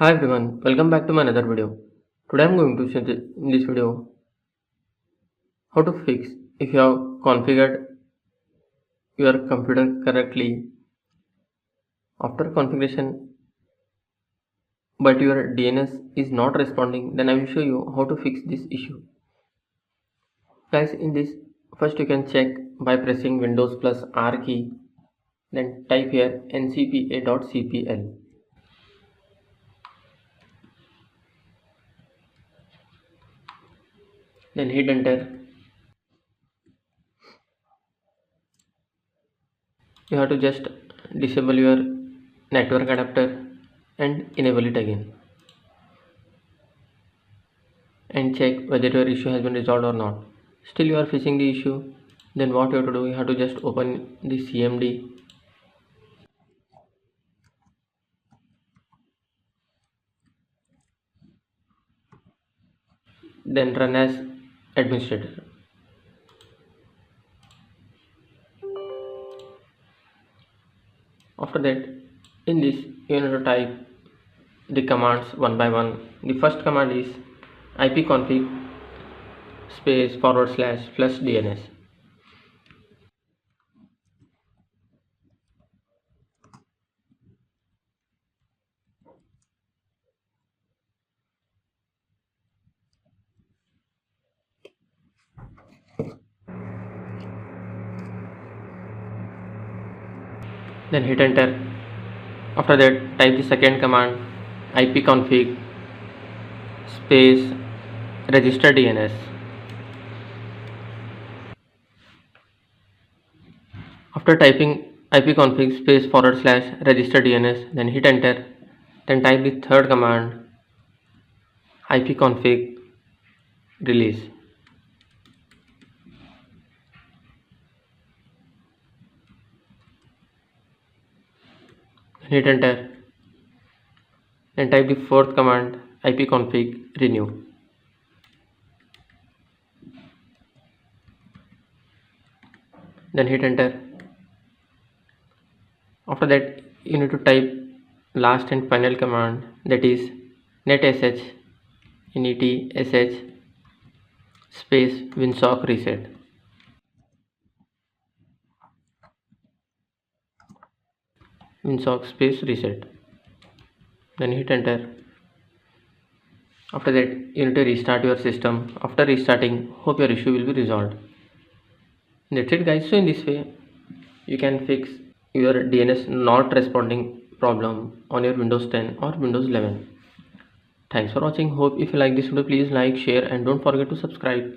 Hi everyone, welcome back to my another video. Today I'm going to show in this video how to fix if you have configured your computer correctly after configuration but your DNS is not responding, then I will show you how to fix this issue. Guys, in this first you can check by pressing Windows plus R key, then type here ncpa.cpl, then hit enter. You have to just disable your network adapter and enable it again and check whether your issue has been resolved or not. Still you are facing the issue, then what you have to do, you have to just open the CMD, then run as administrator. After that, in this you need to type the commands one by one. The first command is ipconfig space / plus DNS. Then hit enter. After that, type the second command ipconfig space register DNS. After typing ipconfig space / register DNS, then hit enter. Then type the third command ipconfig release. Hit enter. Then type the fourth command ipconfig renew. Then hit enter. After that, you need to type last and final command, that is netsh space winsock reset. Winsock space reset. Then hit enter. After that, you need to restart your system. After restarting, hope your issue will be resolved. That's it guys. So in this way you can fix your DNS not responding problem on your Windows 10 or Windows 11. Thanks for watching. Hope if you like this video, please like, share and don't forget to subscribe.